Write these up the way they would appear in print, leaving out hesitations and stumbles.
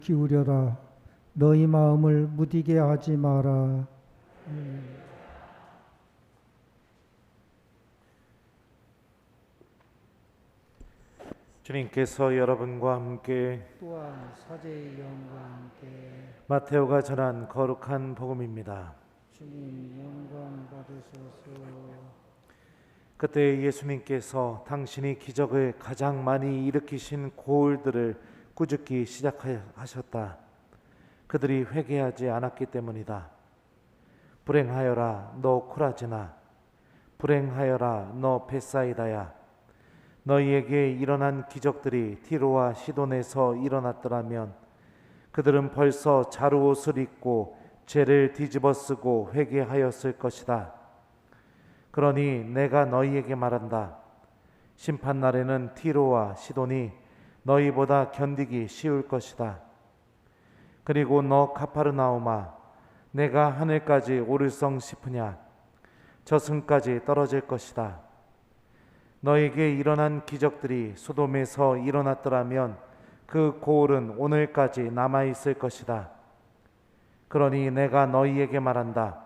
기울여라. 너희 마음을 무디게 하지 마라. 주님께서 여러분과 함께 또한 사제의 영과 함께 마테오가 전한 거룩한 복음입니다. 주님 영광 받으소서. 그때 예수님께서 당신이 기적을 가장 많이 일으키신 고을들을 꾸짖기 시작하셨다. 그들이 회개하지 않았기 때문이다. 불행하여라 너 코라지나, 불행하여라 너 벳사이다야. 너희에게 일어난 기적들이 티로와 시돈에서 일어났더라면 그들은 벌써 자루옷을 입고 죄를 뒤집어쓰고 회개하였을 것이다. 그러니 내가 너희에게 말한다. 심판날에는 티로와 시돈이 너희보다 견디기 쉬울 것이다. 그리고 너 가파르나우마, 내가 하늘까지 오를성 싶으냐? 저승까지 떨어질 것이다. 너에게 일어난 기적들이 소돔에서 일어났더라면 그 고을은 오늘까지 남아있을 것이다. 그러니 내가 너희에게 말한다.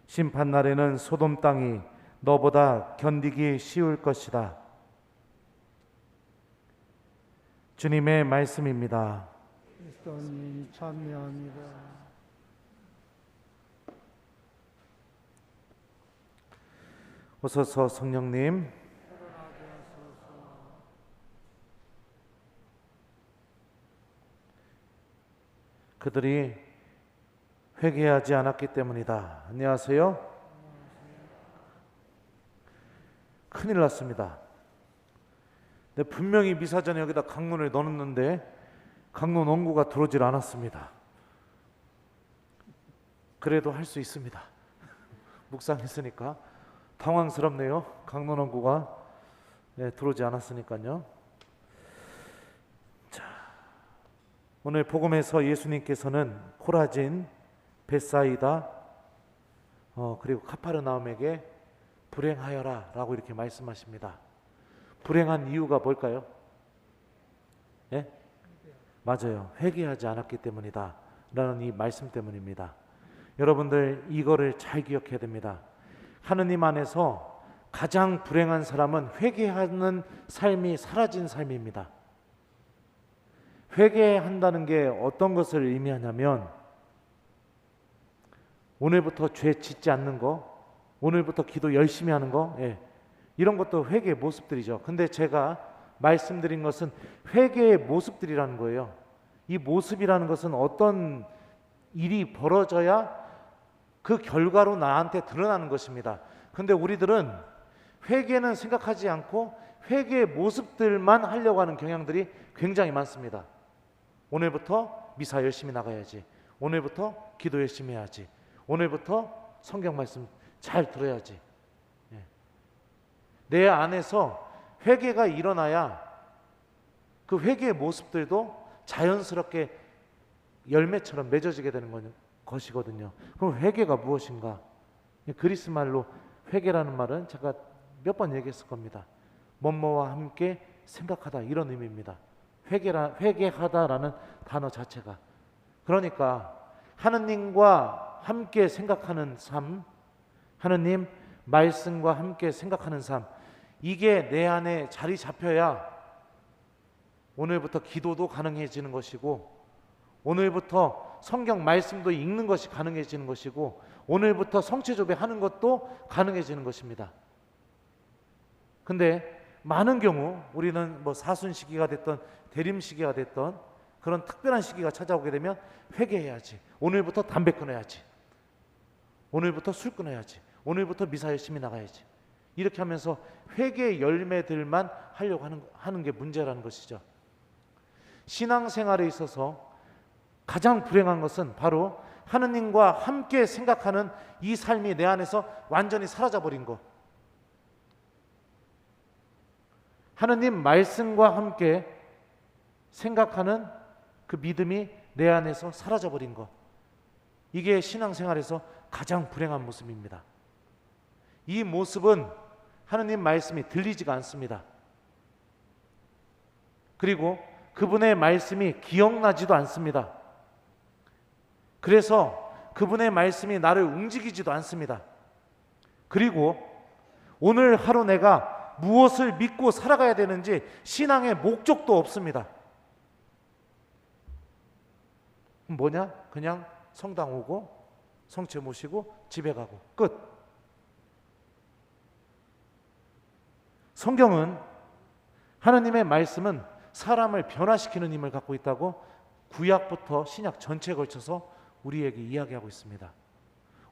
심판날에는 소돔 땅이 너보다 견디기 쉬울 것이다. 주님의 말씀입니다. 그리스도님 참여합니다. 오소서 성령님. 그들이 회개하지 않았기 때문이다. 안녕하세요. 큰일 났습니다. 근데 분명히 미사 전에 여기다 강론을 넣었는데 강론 원고가 들어오질 않았습니다. 그래도 할 수 있습니다. 묵상했으니까. 당황스럽네요. 강론 원고가 들어오지 않았으니까요. 자, 오늘 복음에서 예수님께서는 코라진, 벳사이다, 그리고 카파르나움에게 불행하여라 라고 이렇게 말씀하십니다. 불행한 이유가 뭘까요? 예? 맞아요. 회개하지 않았기 때문이다 라는 이 말씀 때문입니다. 여러분들 이거를 잘 기억해야 됩니다. 하느님 안에서 가장 불행한 사람은 회개하는 삶이 사라진 삶입니다. 회개한다는 게 어떤 것을 의미하냐면 오늘부터 죄 짓지 않는 거, 오늘부터 기도 열심히 하는 거, 이런 것도 회개의 모습들이죠. 근데 제가 말씀드린 것은 회개의 모습들이라는 거예요. 이 모습이라는 것은 어떤 일이 벌어져야 그 결과로 나한테 드러나는 것입니다. 근데 우리들은 회개는 생각하지 않고 회개의 모습들만 하려고 하는 경향들이 굉장히 많습니다. 오늘부터 미사 열심히 나가야지, 오늘부터 기도 열심히 해야지, 오늘부터 성경 말씀 잘 들어야지. 내 안에서 회개가 일어나야 그 회개의 모습들도 자연스럽게 열매처럼 맺어지게 되는 것이거든요. 그럼 회개가 무엇인가? 그리스 말로 회개라는 말은 제가 몇 번 얘기했을 겁니다. 뭐뭐와 함께 생각하다, 이런 의미입니다. 회개하다라는 단어 자체가. 그러니까 하느님과 함께 생각하는 삶, 하느님 말씀과 함께 생각하는 삶, 이게 내 안에 자리 잡혀야 오늘부터 기도도 가능해지는 것이고, 오늘부터 성경 말씀도 읽는 것이 가능해지는 것이고, 오늘부터 성체조배 하는 것도 가능해지는 것입니다. 근데 많은 경우 우리는 뭐 사순 시기가 됐던 대림 시기가 됐던 그런 특별한 시기가 찾아오게 되면 회개해야지, 오늘부터 담배 끊어야지, 오늘부터 술 끊어야지, 오늘부터 미사 열심히 나가야지, 이렇게 하면서 회개의 열매들만 하려고 하는 게 문제라는 것이죠. 신앙생활에 있어서 가장 불행한 것은 바로 하느님과 함께 생각하는 이 삶이 내 안에서 완전히 사라져버린 것. 하느님 말씀과 함께 생각하는 그 믿음이 내 안에서 사라져버린 것. 이게 신앙생활에서 가장 불행한 모습입니다. 이 모습은 하느님 말씀이 들리지가 않습니다. 그리고 그분의 말씀이 기억나지도 않습니다. 그래서 그분의 말씀이 나를 움직이지도 않습니다. 그리고 오늘 하루 내가 무엇을 믿고 살아가야 되는지 신앙의 목적도 없습니다. 뭐냐? 그냥 성당 오고 성체 모시고 집에 가고 끝. 성경은, 하나님의 말씀은 사람을 변화시키는 힘을 갖고 있다고 구약부터 신약 전체에 걸쳐서 우리에게 이야기하고 있습니다.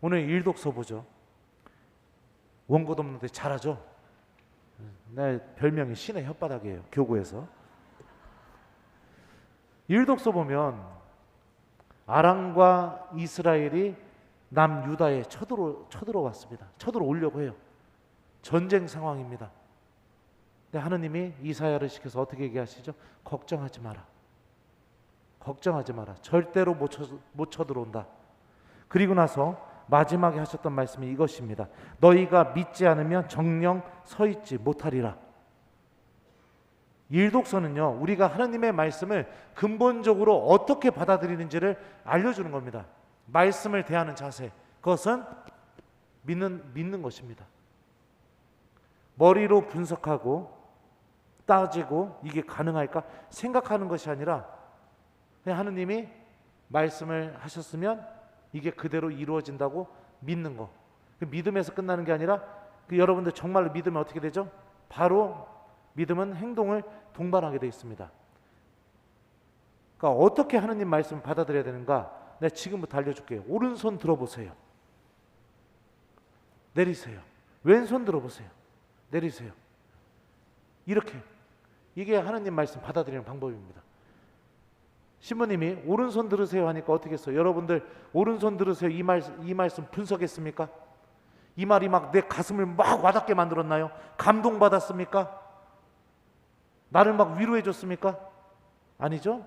오늘 일독서 보죠. 원고도 없는데 잘하죠. 내 별명이 신의 혓바닥이에요, 교구에서. 일독서 보면 아람과 이스라엘이 남유다에 쳐들어왔습니다. 쳐들어오려고 해요. 전쟁 상황입니다. 근데 하느님이 이사야를 시켜서 어떻게 얘기하시죠? 걱정하지 마라. 걱정하지 마라. 절대로 못 쳐들어온다. 그리고 나서 마지막에 하셨던 말씀이 이것입니다. 너희가 믿지 않으면 정녕 서 있지 못하리라. 일독서는요, 우리가 하나님의 말씀을 근본적으로 어떻게 받아들이는지를 알려주는 겁니다. 말씀을 대하는 자세, 그것은 믿는 것입니다. 머리로 분석하고 따지고 이게 가능할까 생각하는 것이 아니라 그냥 하느님이 말씀을 하셨으면 이게 그대로 이루어진다고 믿는 거. 믿음에서 끝나는 게 아니라 여러분들 정말로 믿으면 어떻게 되죠? 바로 믿음은 행동을 동반하게 되어 있습니다. 그러니까 어떻게 하느님 말씀을 받아들여야 되는가? 내가 지금부터 알려줄게요. 오른손 들어보세요. 내리세요. 왼손 들어보세요. 내리세요. 이렇게. 이게 하느님 말씀 받아들이는 방법입니다. 신부님이 오른손 들으세요 하니까 어떻게 했어요? 여러분들 오른손 들으세요 이 말씀 분석했습니까? 이 말이 막 내 가슴을 막 와닿게 만들었나요? 감동받았습니까? 나를 막 위로해 줬습니까? 아니죠.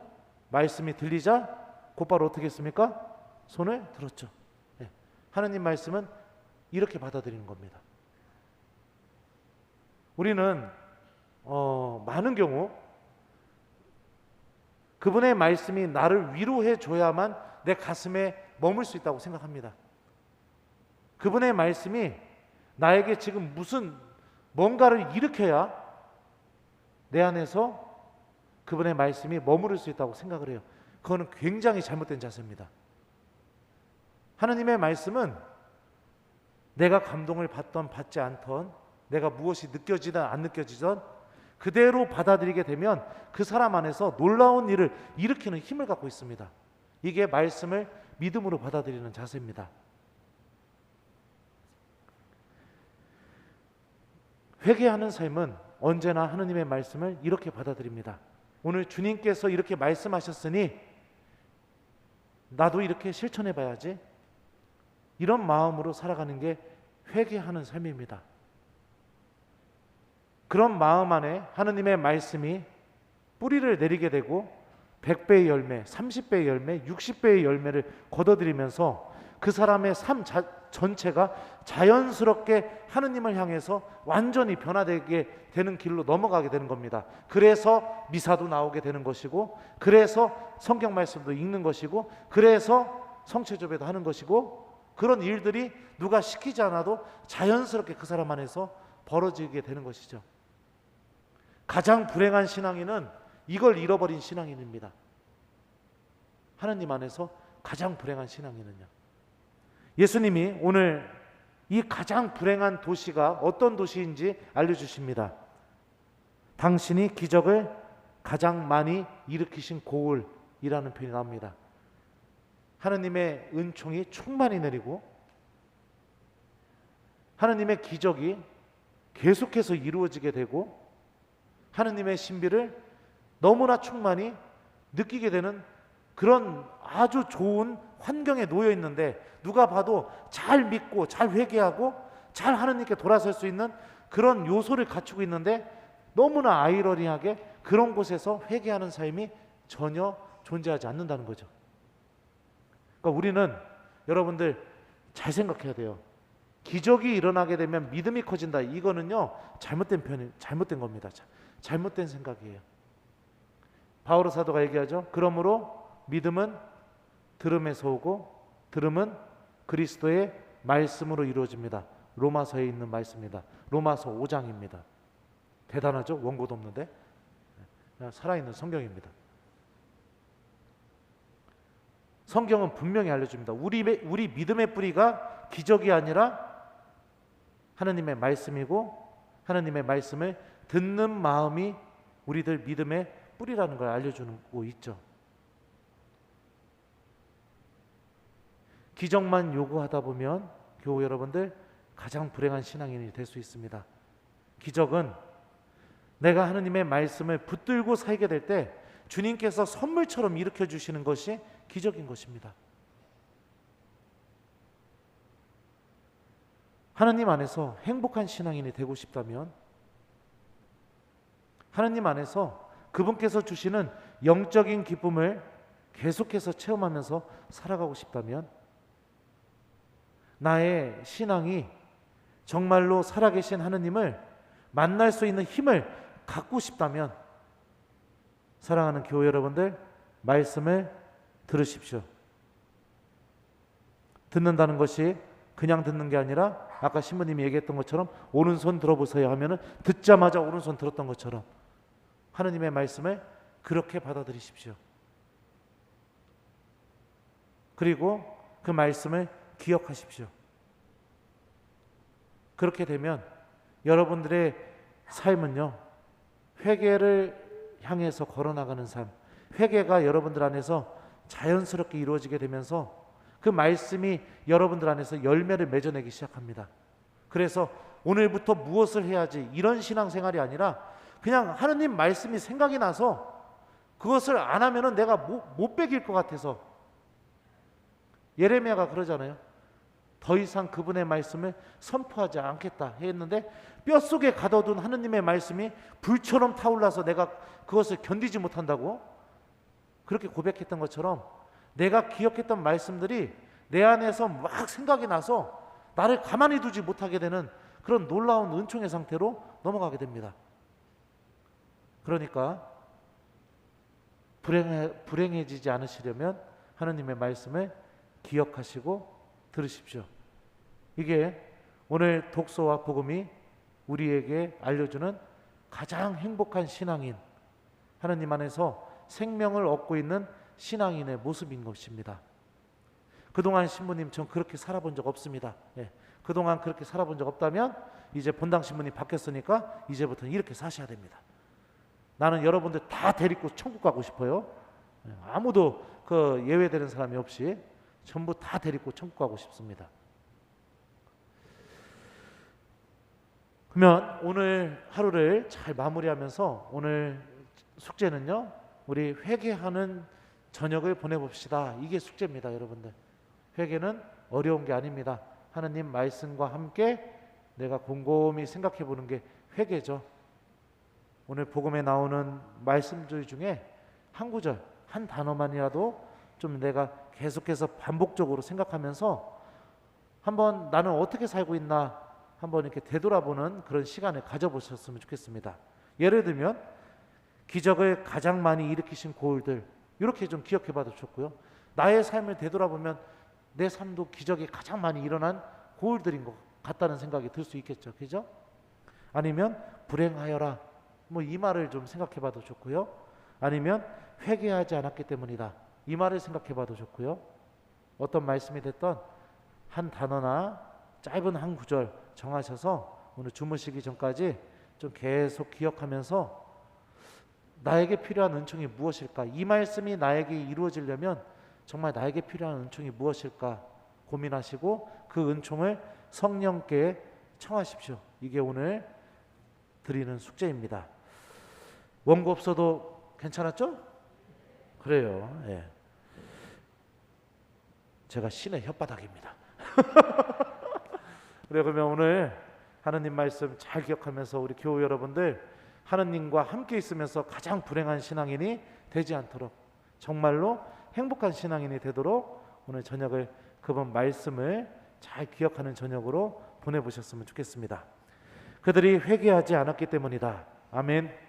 말씀이 들리자 곧바로 어떻게 했습니까? 손을 들었죠. 네. 하느님 말씀은 이렇게 받아들이는 겁니다. 우리는 많은 경우 그분의 말씀이 나를 위로해 줘야만 내 가슴에 머물 수 있다고 생각합니다. 그분의 말씀이 나에게 지금 무슨 뭔가를 일으켜야 내 안에서 그분의 말씀이 머무를 수 있다고 생각을 해요. 그거는 굉장히 잘못된 자세입니다. 하나님의 말씀은 내가 감동을 받던 받지 않던, 내가 무엇이 느껴지든 안 느껴지든 그대로 받아들이게 되면 그 사람 안에서 놀라운 일을 일으키는 힘을 갖고 있습니다. 이게 말씀을 믿음으로 받아들이는 자세입니다. 회개하는 삶은 언제나 하느님의 말씀을 이렇게 받아들입니다. 오늘 주님께서 이렇게 말씀하셨으니 나도 이렇게 실천해 봐야지. 이런 마음으로 살아가는 게 회개하는 삶입니다. 그런 마음 안에 하느님의 말씀이 뿌리를 내리게 되고 100배의 열매, 30배의 열매, 60배의 열매를 거둬들이면서 그 사람의 삶 전체가 자연스럽게 하느님을 향해서 완전히 변화되게 되는 길로 넘어가게 되는 겁니다. 그래서 미사도 나오게 되는 것이고, 그래서 성경 말씀도 읽는 것이고, 그래서 성체조배도 하는 것이고, 그런 일들이 누가 시키지 않아도 자연스럽게 그 사람 안에서 벌어지게 되는 것이죠. 가장 불행한 신앙인은 이걸 잃어버린 신앙인입니다. 하나님 안에서 가장 불행한 신앙인은요. 예수님이 오늘 이 가장 불행한 도시가 어떤 도시인지 알려주십니다. 당신이 기적을 가장 많이 일으키신 고을이라는 표현이 나옵니다. 하나님의 은총이 충만히 내리고 하나님의 기적이 계속해서 이루어지게 되고 하나님의 신비를 너무나 충만히 느끼게 되는 그런 아주 좋은 환경에 놓여 있는데, 누가 봐도 잘 믿고 잘 회개하고 잘 하나님께 돌아설 수 있는 그런 요소를 갖추고 있는데, 너무나 아이러니하게 그런 곳에서 회개하는 삶이 전혀 존재하지 않는다는 거죠. 그러니까 우리는 여러분들 잘 생각해야 돼요. 기적이 일어나게 되면 믿음이 커진다. 이거는요 잘못된 겁니다. 잘못된 생각이에요. 바오로 사도가 얘기하죠. 그러므로 믿음은 들음에서 오고 들음은 그리스도의 말씀으로 이루어집니다. 로마서에 있는 말씀입니다. 로마서 5장입니다. 대단하죠? 원고도 없는데 그냥 살아있는 성경입니다. 성경은 분명히 알려줍니다. 우리 믿음의 뿌리가 기적이 아니라 하느님의 말씀이고 하느님의 말씀을 듣는 마음이 우리들 믿음의 뿌리라는 걸 알려주고 있죠. 기적만 요구하다 보면 교우 여러분들 가장 불행한 신앙인이 될 수 있습니다. 기적은 내가 하느님의 말씀을 붙들고 살게 될 때 주님께서 선물처럼 일으켜 주시는 것이 기적인 것입니다. 하느님 안에서 행복한 신앙인이 되고 싶다면, 하느님 안에서 그분께서 주시는 영적인 기쁨을 계속해서 체험하면서 살아가고 싶다면, 나의 신앙이 정말로 살아계신 하느님을 만날 수 있는 힘을 갖고 싶다면, 사랑하는 교회 여러분들, 말씀을 들으십시오. 듣는다는 것이 그냥 듣는 게 아니라 아까 신부님이 얘기했던 것처럼 오른손 들어보세요 하면은 듣자마자 오른손 들었던 것처럼 하느님의 말씀을 그렇게 받아들이십시오. 그리고 그 말씀을 기억하십시오. 그렇게 되면 여러분들의 삶은요, 회개를 향해서 걸어나가는 삶, 회개가 여러분들 안에서 자연스럽게 이루어지게 되면서 그 말씀이 여러분들 안에서 열매를 맺어내기 시작합니다. 그래서 오늘부터 무엇을 해야지 이런 신앙생활이 아니라 그냥 하느님 말씀이 생각이 나서 그것을 안 하면은 내가 못 베길 것 같아서, 예레미야가 그러잖아요. 더 이상 그분의 말씀을 선포하지 않겠다 했는데 뼛속에 가둬둔 하느님의 말씀이 불처럼 타올라서 내가 그것을 견디지 못한다고 그렇게 고백했던 것처럼, 내가 기억했던 말씀들이 내 안에서 막 생각이 나서 나를 가만히 두지 못하게 되는 그런 놀라운 은총의 상태로 넘어가게 됩니다. 그러니까 불행해지지 않으시려면 하느님의 말씀을 기억하시고 들으십시오. 이게 오늘 독서와 복음이 우리에게 알려주는 가장 행복한 신앙인, 하느님 안에서 생명을 얻고 있는 신앙인의 모습인 것입니다. 그동안 신부님 전 그렇게 살아본 적 없습니다. 그동안 그렇게 살아본 적 없다면 이제 본당 신부님 바뀌었으니까 이제부터는 이렇게 사셔야 됩니다. 나는 여러분들 다 데리고 천국 가고 싶어요. 아무도 그 예외되는 사람이 없이 전부 다 데리고 천국 가고 싶습니다. 그러면 오늘 하루를 잘 마무리하면서 오늘 숙제는요, 우리 회개하는 저녁을 보내봅시다. 이게 숙제입니다, 여러분들. 회개는 어려운 게 아닙니다. 하느님 말씀과 함께 내가 곰곰이 생각해 보는 게 회개죠. 오늘 복음에 나오는 말씀들 중에 한 구절, 한 단어만이라도 좀 내가 계속해서 반복적으로 생각하면서 한번 나는 어떻게 살고 있나 한번 이렇게 되돌아보는 그런 시간을 가져보셨으면 좋겠습니다. 예를 들면 기적을 가장 많이 일으키신 고을들, 이렇게 좀 기억해봐도 좋고요. 나의 삶을 되돌아보면 내 삶도 기적이 가장 많이 일어난 고을들인 것 같다는 생각이 들 수 있겠죠, 그죠? 아니면 불행하여라, 뭐 이 말을 좀 생각해봐도 좋고요. 아니면 회개하지 않았기 때문이다, 이 말을 생각해봐도 좋고요. 어떤 말씀이 됐던 한 단어나 짧은 한 구절 정하셔서 오늘 주무시기 전까지 좀 계속 기억하면서 나에게 필요한 은총이 무엇일까? 이 말씀이 나에게 이루어지려면 정말 나에게 필요한 은총이 무엇일까? 고민하시고 그 은총을 성령께 청하십시오. 이게 오늘 드리는 숙제입니다. 원고 없어도 괜찮았죠? 그래요. 예. 제가 신의 혓바닥입니다. 그래, 그러면 오늘 하느님 말씀 잘 기억하면서 우리 교우 여러분들 하느님과 함께 있으면서 가장 불행한 신앙인이 되지 않도록, 정말로 행복한 신앙인이 되도록 오늘 저녁을 그분 말씀을 잘 기억하는 저녁으로 보내보셨으면 좋겠습니다. 그들이 회개하지 않았기 때문이다. 아멘.